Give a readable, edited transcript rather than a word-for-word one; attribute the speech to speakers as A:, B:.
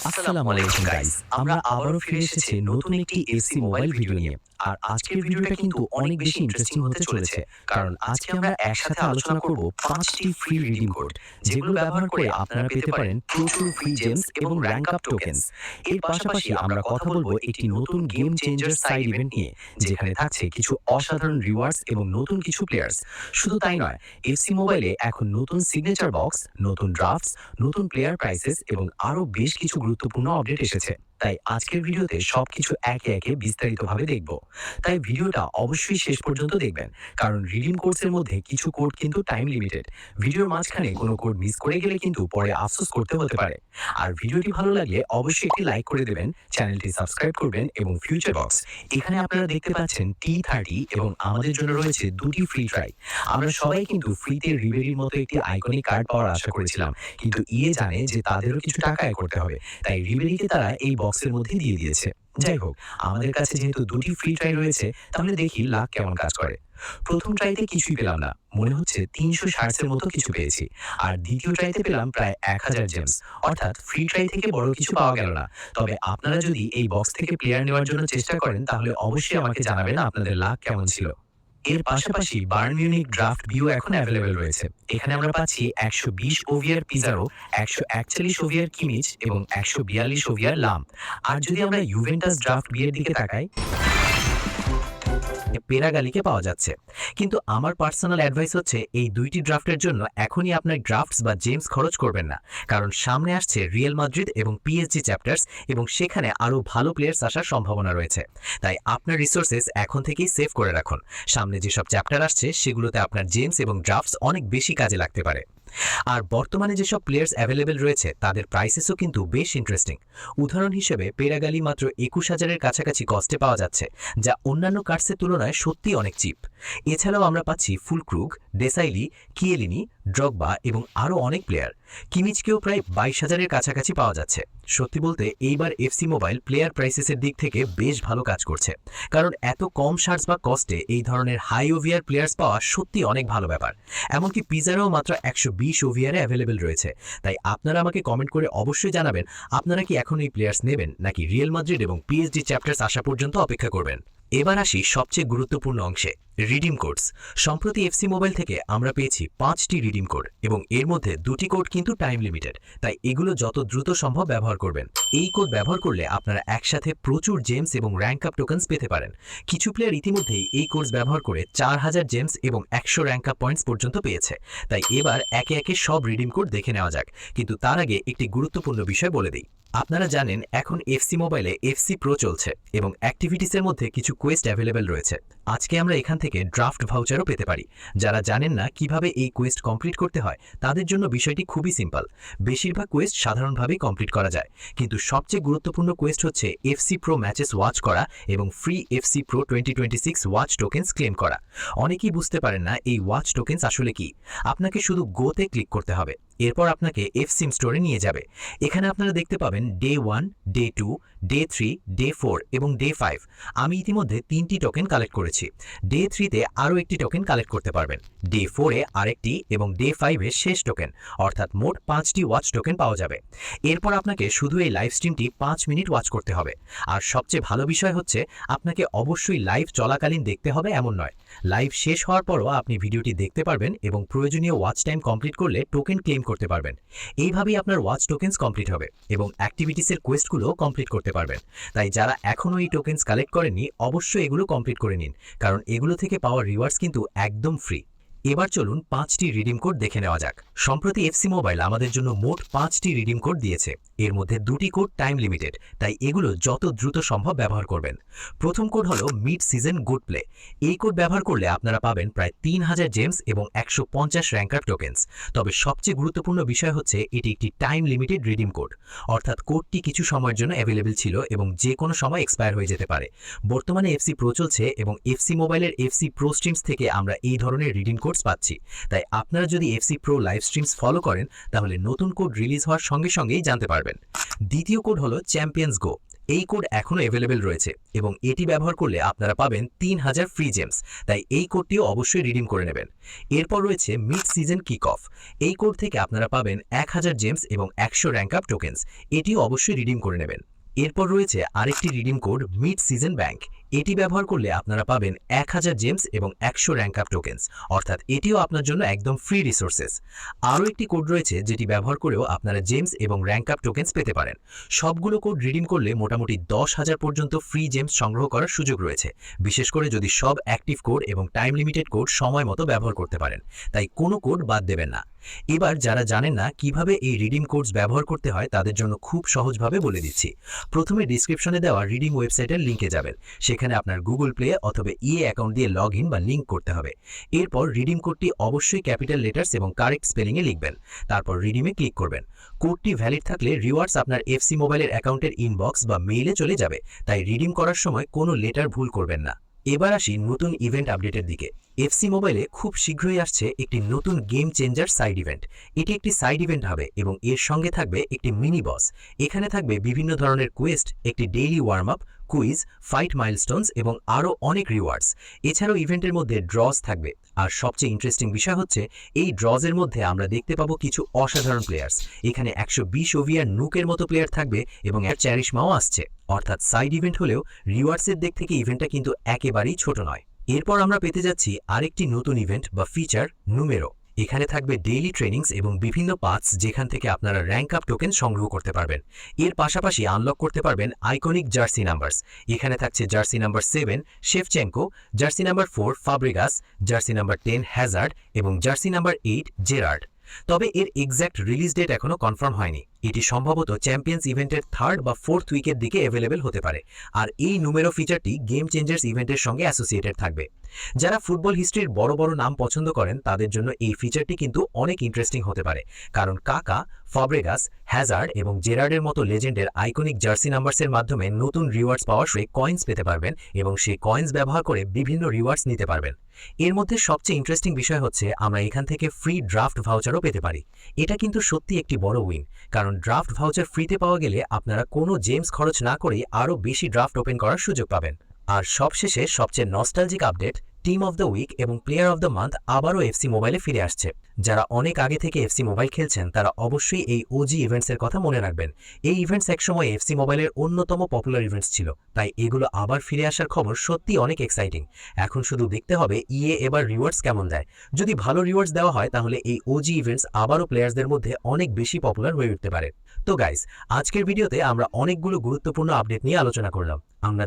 A: আসসালামু আলাইকুম গাইস, আমরা আবারও ফিরে এসেছি নতুন একটি এফসি মোবাইল ভিডিও নিয়ে। আর আজকের ভিডিওটা কিন্তু অনেক বেশি ইন্টারেস্টিং হতে চলেছে, কারণ আজকে আমরা একসাথে আলোচনা করব 5টি ফ্রি রিডিম কোড, যেগুলো ব্যবহার করে আপনারা পেতে পারেন প্রচুর ফ্রি জেমস এবং র্যাঙ্ক আপ টোকেনস। এর পাশাপাশি আমরা কথা বলবো একটি নতুন গেম চেঞ্জার সাইড ইভেন্ট নিয়ে, যেখানে থাকছে কিছু অসাধারণ রিওয়ার্ডস এবং নতুন কিছু প্লেয়ার্স। শুধু তাই নয়, এফসি মোবাইলে এখন নতুন সিগনেচার বক্স, নতুন ড্রাফটস, নতুন প্লেয়ার প্রাইসেস এবং আরো বেশ কিছু গুরুত্বপূর্ণ আপডেট এসেছে। তাই আজকের ভিডিওতে সবকিছু একে একে বিস্তারিতভাবে দেখব। তাই ভিডিওটা অবশ্যই শেষ পর্যন্ত দেখবেন, কারণ রিডিম কোডসের মধ্যে কিছু কোড কিন্তু টাইম লিমিটেড। ভিডিওর মাঝখানে কোনো কোড মিস করে গেলে কিন্তু পরে আফসোস করতে হতে পারে। আর ভিডিওটি ভালো লাগলে অবশ্যই একটি লাইক করে দেবেন, চ্যানেলটি সাবস্ক্রাইব করবেন এবং ফিউচার বক্স, এখানে আপনারা দেখতে পাচ্ছেন T30 এবং আমাদের জন্য রয়েছে দুটি ফ্রি ট্রাই। আমরা সবাই কিন্তু ফ্রিতে রিবেরির মতো একটি আইকনিক কার্ড পাওয়ার আশা করেছিলাম, কিন্তু ইয়ে জানে যে তাদেরও কিছু টাকা আয় করতে হবে, তাই রিবেরিকে তারা এই বক্সের মধ্যে দিয়ে দিয়েছে। যাই হোক, আমাদের কাছে যেহেতু দুটি ফ্রি ট্রাই রয়েছে, তাহলে দেখি লাক কেমন কাজ করে। প্রথম ট্রাইতে কিছুই পেলাম না, মনে হচ্ছে 360 এর মতো কিছু পেয়েছি। আর দ্বিতীয় ট্রাইতে পেলাম প্রায় 1000 জেমস, অর্থাৎ ফ্রি ট্রাই থেকে বড় কিছু পাওয়া গেল না। তবে আপনারা যদি এই বক্স থেকে প্লেয়ার নেওয়ার জন্য চেষ্টা করেন, তাহলে অবশ্যই আমাকে জানাবেন আপনাদের লাক কেমন ছিল। এর পাশাপাশি বায়ার্ন মিউনিখ ড্রাফট বিও এখন অ্যাভেলেবেল রয়েছে। এখানে আমরা পাচ্ছি 120 ওভিয়ার পিজারো, 141 ওভিয়ার কিমিচ এবং 142 ওভিয়ার লাম। আর যদি আমরা ইউভেন্টাস ড্রাফট বি এর দিকে তাকাই, পেরাগালিকে পাওয়া যাচ্ছে। কিন্তু আমার পার্সোনাল অ্যাডভাইস হচ্ছে এই দুইটি ড্রাফটের জন্য এখনই আপনার ড্রাফটস বা জেমস খরচ করবেন না, কারণ সামনে আসছে রিয়াল মাদ্রিদ এবং পিএসজি চ্যাপ্টার্স, এবং সেখানে আরও ভালো প্লেয়ার্স আসার সম্ভাবনা রয়েছে। তাই আপনার রিসোর্সেস এখন থেকেই সেভ করে রাখুন। সামনে যেসব চ্যাপ্টার আসছে সেগুলোতে আপনার জেমস এবং ড্রাফটস অনেক বেশি কাজে লাগতে পারে। আর বর্তমানে যেসব প্লেয়ার্স অ্যাভেলেবেল রয়েছে তাদের প্রাইসেসও কিন্তু বেশ ইন্টারেস্টিং। উদাহরণ হিসেবে পেরাগালি মাত্র 21,000-এর কাছাকাছি কস্টে পাওয়া যাচ্ছে, যা অন্যান্য কার্ডসের তুলনায় সত্যি অনেক চিপ। এছাড়াও আমরা পাচ্ছি ফুলক্রুগ, ডেসাইলি, কিয়েলিনি, ড্রগবা এবং আরও অনেক প্লেয়ার। কিমিচকেও প্রায় 22,000-এর কাছাকাছি পাওয়া যাচ্ছে। সত্যি বলতে এইবার এফসি মোবাইল প্লেয়ার প্রাইসেসের দিক থেকে বেশ ভালো কাজ করছে, কারণ এত কম শার্টস বা কস্টে এই ধরনের হাই ওভিয়ার প্লেয়ার্স পাওয়া সত্যি অনেক ভালো ব্যাপার। এমনকি পিজারও মাত্র 120 ওভিয়ারে অ্যাভেলেবেল রয়েছে। তাই আপনারা আমাকে কমেন্ট করে অবশ্যই জানাবেন আপনারা কি এখন এই প্লেয়ার্স নেবেন, নাকি রিয়েল মাদ্রিদ এবং পিএসজি চ্যাপ্টার্স আসা পর্যন্ত অপেক্ষা করবেন। এবার আসি সবচেয়ে গুরুত্বপূর্ণ অংশে, রিডিম কোডস। সম্প্রতি এফসি মোবাইল থেকে আমরা পেয়েছি 5টি রিডিম কোড, এবং এর মধ্যে 2টি কোড কিন্তু টাইম লিমিটেড। তাই এগুলো যত দ্রুত সম্ভব ব্যবহার করবেন। এই কোড ব্যবহার করলে আপনারা একসাথে প্রচুর জেমস এবং র্যাঙ্ক আপ টোকেন্স পেতে পারেন। কিছু প্লেয়ার ইতিমধ্যেই এই কোর্স ব্যবহার করে 4000 জেমস এবং 100 র্যাঙ্ক আপ পয়েন্টস পর্যন্ত পেয়েছে। তাই এবার একে একে সব রিডিম কোড দেখে নেওয়া যাক, কিন্তু তার আগে একটি গুরুত্বপূর্ণ বিষয় বলে দিই। আপনারা জানেন এখন এফসি মোবাইলে এফসি প্রো চলছে, এবং অ্যাক্টিভিটিসের মধ্যে কিছু কোয়েস্ট অ্যাভেলেবেল রয়েছে। আজকে আমরা এখান থেকে ড্রাফট ভাউচারও পেতে পারি। যারা জানেন না কিভাবে এই কোয়েস্ট কমপ্লিট করতে হয়, তাদের জন্য বিষয়টি খুবই সিম্পল। বেশিরভাগ কোয়েস্ট সাধারণভাবেই কমপ্লিট করা যায়, কিন্তু সবচেয়ে গুরুত্বপূর্ণ কোয়েস্ট হচ্ছে এফসি প্রো ম্যাচেস ওয়াচ করা এবং free FC pro 2026 watch tokens claim করা। অনেকেই বুঝতে পারেন না এই ওয়াচ টোকেন্স আসলে কি। আপনাকে শুধু গোতে ক্লিক করতে হবে, এরপর আপনাকে এফসিম স্টোরে নিয়ে যাবে। এখানে আপনারা দেখতে পাবেন ডে 1, ডে 2, ডে 3, ডে 4 এবং ডে 5। আমি ইতিমধ্যে 3টি টোকেন কালেক্ট করেছি। ডে 3-তে আরও একটি টোকেন কালেক্ট করতে পারবেন, ডে 4-এ আরেকটি এবং ডে 5-এ শেষ টোকেন, অর্থাৎ মোট 5টি ওয়াচ টোকেন পাওয়া যাবে। এরপর আপনাকে শুধু এই লাইভ স্ট্রিমটি 5 মিনিট ওয়াচ করতে হবে। আর সবচেয়ে ভালো বিষয় হচ্ছে আপনাকে অবশ্যই লাইভ চলাকালীন দেখতে হবে এমন নয়। লাইভ শেষ হওয়ার পরও আপনি ভিডিওটি দেখতে পারবেন এবং প্রয়োজনীয় ওয়াচ টাইম কমপ্লিট করলে টোকেন ক্লেম করতে পারবেন। এইভাবেই আপনার ওয়াচ টোকেন্স কমপ্লিট হবে এবং অ্যাক্টিভিটিসের কোয়েস্টগুলো কমপ্লিট করতে পারবেন। তাই যারা এখনও এই টোকেন্স কালেক্ট করেননি, অবশ্যই এগুলো কমপ্লিট করে নিন, কারণ এগুলো থেকে পাওয়া রিওয়ার্ডস কিন্তু একদম ফ্রি। এবার চলুন 5টি রিডিম কোড দেখে নেওয়া যাক। সম্প্রতি এফসি মোবাইল আমাদের জন্য মোট 5টি রিডিম কোড দিয়েছে। এর মধ্যে 2টি কোড টাইম লিমিটেড, তাই এগুলো যত দ্রুত সম্ভব ব্যবহার করবেন। প্রথম কোড হলো মিড সিজন গুড প্লে। এই কোড ব্যবহার করলে আপনারা পাবেন প্রায় 3000 জেমস এবং 150 র্যাঙ্ক আপ টোকেন্স। তবে সবচেয়ে গুরুত্বপূর্ণ বিষয় হচ্ছে এটি একটি টাইম লিমিটেড রিডিম কোড, অর্থাৎ কোডটি কিছু সময়ের জন্য অ্যাভেলেবেল ছিল এবং যে কোনো সময় এক্সপায়ার হয়ে যেতে পারে। বর্তমানে এফসি প্রো চলছে এবং এফসি মোবাইলের এফসি প্রো স্ট্রিমস থেকে আমরা এই ধরনের রিডিম কোডস পাচ্ছি। তাই আপনারা যদি FC pro live streams follow করেন, তাহলে নতুন কোড রিলিজ হওয়ার সঙ্গে সঙ্গেই জানতে পারবেন। দ্বিতীয় কোড হলো চ্যাম্পিয়ন্স গো। এই কোড এখনো অ্যাভেলেবেল রয়েছে এবং এটি ব্যবহার করলে আপনারা পাবেন 3000 ফ্রি জেমস, তাই এই কোডটিও অবশ্যই রিডিম করে নেবেন। এরপর রয়েছে মিড সিজন কিক অফ। এই কোড থেকে আপনারা পাবেন 1000 জেমস এবং 100 র্যাঙ্ক আপ টোকেন্স, এটিও অবশ্যই রিডিম করে নেবেন। এরপর রয়েছে আরেকটি redeem code mid season bank. এটি ব্যবহার করলে আপনারা পাবেন 1000 জেমস এবং 100 র্যাঙ্ক আপ টোকেন্স, অর্থাৎ এটিও আপনার জন্য একদম ফ্রি রিসোর্সেস। আরও একটি কোড রয়েছে যেটি ব্যবহার করেও আপনারা জেমস এবং র্যাঙ্ক আপ টোকেন্স পেতে পারেন। সবগুলো কোড রিডিম করলে মোটামুটি 10,000 পর্যন্ত ফ্রি জেমস সংগ্রহ করার সুযোগ রয়েছে, বিশেষ করে যদি সব অ্যাক্টিভ কোড এবং টাইম লিমিটেড কোড সময় মতো ব্যবহার করতে পারেন, তাই কোনো কোড বাদ দেবেন না। এবার যারা জানেন না কিভাবে এই রিডিম কোডস ব্যবহার করতে হয় তাদের জন্য খুব সহজভাবে বলে দিচ্ছি। প্রথমে ডিসক্রিপশনে দেওয়া রিডিম ওয়েবসাইটের লিঙ্কে যাবেন, সেখানে আপনার গুগল প্লে অথবা ইএ অ্যাকাউন্ট দিয়ে লগ ইন বা লিঙ্ক করতে হবে। এরপর রিডিম কোডটি অবশ্যই ক্যাপিটাল লেটার্স এবং কারেক্ট স্পেলিংয়ে লিখবেন, তারপর রিডিমে ক্লিক করবেন। কোডটি ভ্যালিড থাকলে রিওয়ার্ডস আপনার এফসি মোবাইলের অ্যাকাউন্টের ইনবক্স বা মেইলে চলে যাবে, তাই রিডিম করার সময় কোনো লেটার ভুল করবেন না। এবার আসি নতুন ইভেন্ট আপডেটের দিকে। এফসি মোবাইলে খুব শীঘ্রই আসছে একটি নতুন গেম চেঞ্জার সাইড ইভেন্ট। এটি একটি সাইড ইভেন্ট হবে এবং এর সঙ্গে থাকবে একটি মিনি বস। এখানে থাকবে বিভিন্ন ধরনের কোয়েস্ট, একটি daily warm up, quiz, fight milestones এবং আরও অনেক রিওয়ার্ডস। এছাড়াও ইভেন্টের মধ্যে ড্রজ থাকবে। আর সবচেয়ে ইন্টারেস্টিং বিষয় হচ্ছে এই ড্রজের মধ্যে আমরা দেখতে পাবো কিছু অসাধারণ প্লেয়ার্স। এখানে 120 ওভিয়ার নুকের মতো প্লেয়ার থাকবে এবং এর চ্যারিশমাও আসছে। অর্থাৎ সাইড ইভেন্ট হলেও রিওয়ার্ডসের দিক থেকে ইভেন্টটা কিন্তু একেবারেই ছোট নয়। এরপর আমরা পেতে যাচ্ছি আরেকটি নতুন ইভেন্ট বা ফিচার, নুমেরো। এখানে থাকবে ডেইলি ট্রেনিংস এবং বিভিন্ন পাথস যেখান থেকে আপনারা র্যাঙ্ক আপ টোকেন সংগ্রহ করতে পারবেন। এর পাশাপাশি আনলক করতে পারবেন আইকনিক জার্সি নাম্বারস। এখানে থাকছে jersey number 7 Shevchenko, jersey number 4 Fabregas, jersey number 10 Hazard এবং জার্সি নাম্বার 8 জেরার্ড। তবে এর এক্স্যাক্ট রিলিজ ডেট এখনো কনফার্ম হয়নি। এটি সম্ভবত চ্যাম্পিয়ন্স ইভেন্টের 3rd বা 4th উইকের দিকে অ্যাভেলেবেল হতে পারে। আর এই নুমেরো ফিচারটি গেম চেঞ্জার্স ইভেন্টের সঙ্গে অ্যাসোসিয়েটেড থাকবে। যারা ফুটবল হিস্ট্রির বড় বড় নাম পছন্দ করেন তাদের জন্য এই ফিচারটি কিন্তু অনেক ইন্টারেস্টিং হতে পারে, কারণ কাকা, ফাব্রেগাস, হ্যাজার্ড এবং জেরার্ডের মতো লেজেন্ডের আইকনিক জার্সি নাম্বারসের মাধ্যমে নতুন রিওয়ার্ডস পাওয়ার সেই কয়েন্স পেতে পারবেন এবং সেই কয়েন্স ব্যবহার করে বিভিন্ন রিওয়ার্ডস নিতে পারবেন। এর মধ্যে সবচেয়ে ইন্টারেস্টিং বিষয় হচ্ছে আমরা এখান থেকে ফ্রি ড্রাফট ভাউচারও পেতে পারি। এটা কিন্তু সত্যি একটি বড় উইন, কারণ ড্রাফট ভাউচার ফ্রিতে পাওয়া গেলে আপনারা কোনো জেমস খরচ না করেই আরও বেশি ড্রাফট ওপেন করার সুযোগ পাবেন। আর সবশেষে সবচেয়ে nostalgic update, team of the week এবং প্লেয়ার অফ দ্য মান্থ আবারও এফসি মোবাইলে ফিরে আসছে। যারা অনেক আগে থেকে এফসি মোবাইল খেলছেন তারা অবশ্যই এই ওজি ইভেন্টসের কথা মনে রাখবেন। এই ইভেন্টস একসময় এফসি মোবাইলের অন্যতম পপুলার ইভেন্টস ছিল, তাই এগুলো আবার ফিরে আসার খবর সত্যি অনেক এক্সাইটিং। এখন শুধু দেখতে হবে ইএ এবার রিওয়ার্ডস কেমন দেয়। যদি ভালো রিওয়ার্ডস দেওয়া হয় তাহলে এই ওজি ইভেন্টস আবারও প্লেয়ার্সদের মধ্যে অনেক বেশি পপুলার হয়ে উঠতে পারে। তো গাইস, আজকের ভিডিওতে আমরা অনেকগুলো গুরুত্বপূর্ণ আপডেট নিয়ে আলোচনা করলাম। আমরা